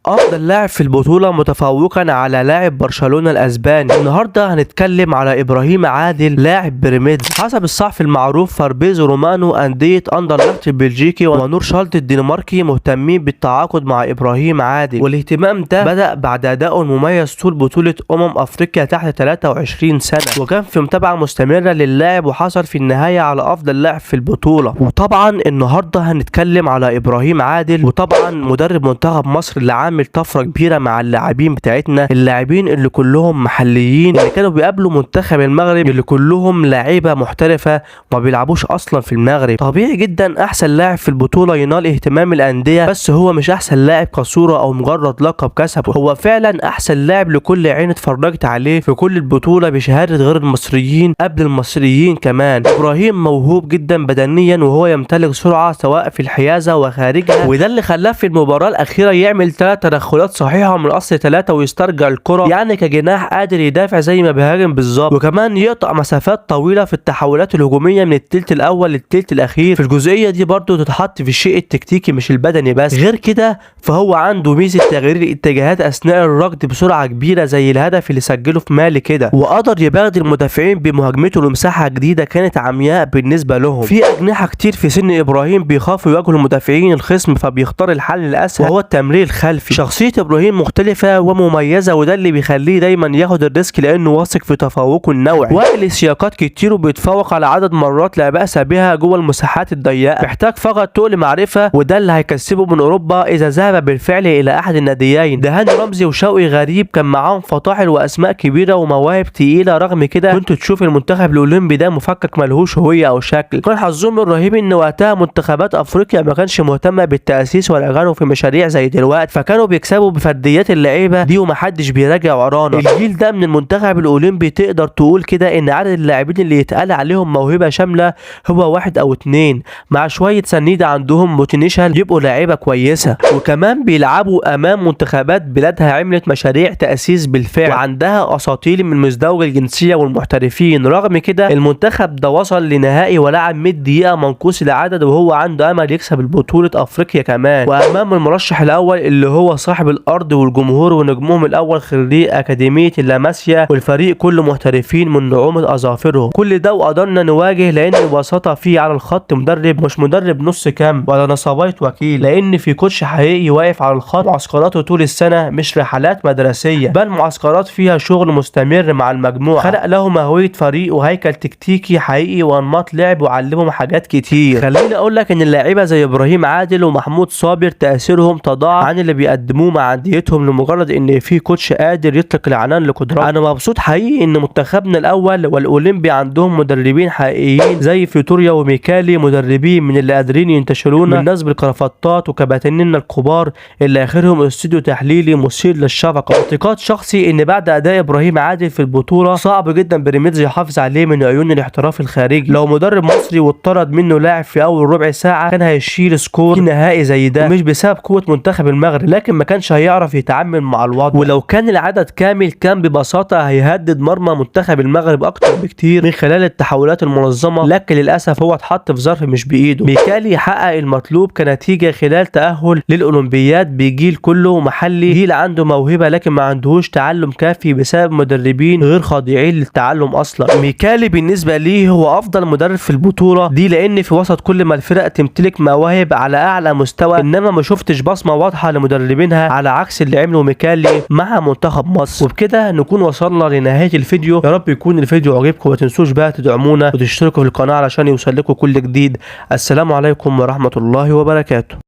افضل لاعب في البطولة متفوقا على لاعب برشلونة الاسباني. النهارده هنتكلم على ابراهيم عادل لاعب بيراميدز. حسب الصحفي المعروف فابريزو رومانو اندية اندرلخت البلجيكي ونور شالت الدنماركي مهتمين بالتعاقد مع ابراهيم عادل، والاهتمام ده بدأ بعد ادائه المميز طول بطولة افريقيا تحت 23 سنة، وكان في متابعة مستمرة للاعب وحصل في النهاية على افضل لاعب في البطولة. وطبعا النهارده هنتكلم على ابراهيم عادل، وطبعا مدرب منتخب مصر اللي عامل طفرة كبيرة مع اللاعبين بتاعتنا، اللاعبين اللي كلهم محليين اللي كانوا بيقابلوا منتخب المغرب اللي كلهم لاعيبة محترفة ما بيلعبوش اصلا في المغرب. طبيعي جدا احسن لاعب في البطولة ينال اهتمام الاندية، بس هو مش احسن لاعب كصورة او مجرد لقب كسبه، هو فعلا احسن لاعب لكل عين اتفرجت عليه في كل البطولة بشهادة غير المصريين قبل المصريين كمان. ابراهيم موهوب جدا بدنيا، وهو يمتلك سرعة سواء في الحيازة وخارجها، وده اللي خلاه في المباراة الاخيرة يعمل 3 تدخلات صحيحة من اصل 3 ويسترجع الكرة، يعني كجناح قادر يدافع زي ما بيهاجم بالظبط، وكمان يقطع مسافات طويلة في التحولات الهجومية من التلت الاول للتلت الاخير. في الجزئية دي برضو تتحط في الشيء التكتيكي مش البدني بس، غير كده فهو عنده ميزة تغيير الاتجاهات اثناء الركض بسرعة كبيرة زي الهدف اللي سجله في مالي كده، وقدر يباغت المدافعين بمهاجمته لمساحة جديدة كانت عمياء بالنسبة لهم. في اجنحة كتير في سن ابراهيم بيخافوا يواجهوا المدافعين الخصم، فبيختار الحل الاسهل وهو التمرير الخلفي. شخصية ابراهيم مختلفة ومميزة، وده اللي بيخليه دايما ياخد الريسك لانه واثق في تفوقه النوعي، واقل سياقات كتير وبيتفوق على عدد مرات لا بأس بها جوه المساحات الضيقة، محتاج فقط تقل معرفة، وده اللي هيكسبه من اوروبا اذا ذهب بالفعل الى احد الناديين. ده هاني رمزي وشوقي غريب كان معاهم فطاحل واسماء كبيرة ومواهب تقيلة، رغم كده كنت تشوف المنتخب الاولمبي ده مفكك ملهوش هوية او شكل. كان حظهم الرهيب ان وقتها منتخبات افريقيا ما كانش مهتمة بالتأسيس ولا كانوا في مشاريع زي دلوقتي، فكانوا بيكسبوا بفرديات اللعيبة دي ومحدش بيراجع ورانا. الجيل ده من المنتخب الاولمبي تقدر تقول كده ان عدد اللاعبين اللي يتقال عليهم موهبة شاملة هو 1 أو 2، مع شوية سنيدة عندهم موتينيشال يبقوا لاعيبة كويسة، وكمان بيلعبوا امام منتخبات بلادها عملت مشاريع تأسيس بالفعل وعندها اساطيل من مزدوج الجنسية والمحترفين. رغم كده المنتخب ده وصل لنهائي ولعب 100 دقيقة منقوص العدد، وهو عنده امل يكسب البطولة افريقيا كمان، وامام المرشح الاول اللي هو صاحب الارض والجمهور ونجمهم الاول خريج اكاديمية اللاماسيا، والفريق كله محترفين من نعومة اظافرهم. كل ده وقدرنا نواجه لان ببساطة في على الخط مدرب، مش مدرب نص كام ولا نصابيت وكيل، لان في كوتش حقيقي واقف على الخط. معسكراته طول السنة مش رحلات مدرسية، بل معسكرات فيها شغل مستمر مع المجموعة، خلق لهم هوية فريق وهيكل تكتيكي حقيقي وانماط لعب وعلمهم حاجات كتير. خليني اقول لك ان اللاعيبة زي ابراهيم عادل ومحمود صابر تأثيرهم تضاعف عن اللي بيقدموه مع انديتهم لمجرد ان في كوتش قادر يطلق العنان لقدراته. انا مبسوط حقيقي ان منتخبنا الاول والاولمبي عندهم مدربين حقيقيين زي فيتوريا وميكالي، مدربين من اللي قادرين ينتشلون من الناس بالكرافتات، وكباتننا الكبار اللي اخرهم استوديو تحليلي مثير للشفقة. اعتقاد شخصي ان بعد اداء ابراهيم عادل في البطولة صعب جدا بيراميدز يحافظ عليه من عيون الاحتراف الخارجي. لو مدرب مصري واتطرد منه لاعب في اول ربع ساعة كان هيشيل سكور في نهائي زي ده، مش بسبب قوة منتخب المغرب، لكن ما كانش هيعرف يتعامل مع الوضع، ولو كان العدد كامل كان ببساطة هيهدد مرمى منتخب المغرب اكتر بكتير من خلال التحولات المنظمة، لكن للاسف هو اتحط في ظرف مش بايده. ميكالي يحقق المطلوب كنتيجة خلال تأهل للاولمبياد بجيل كله محلي، جيل عنده موهبة لكن ما عندهوش تعلم كافي بسبب مدربين غير خاضعين للتعلم اصلا. ميكالي بالنسبة لي هو افضل مدرب في البطولة دي، لان في وسط كل ما الفرق تمتلك مواهب على اعلى مستوى، انما ما شفتش بصمة واضحة لمدربينها على عكس اللي عمله ميكالي مع منتخب مصر. وبكده نكون وصلنا لنهاية الفيديو، يا رب يكون الفيديو عجبكم، وما تنسوش بقى تدعمونا وتشتركوا في القناة علشان يوصل لكم كل جديد. السلام عليكم ورحمة الله وبركاته.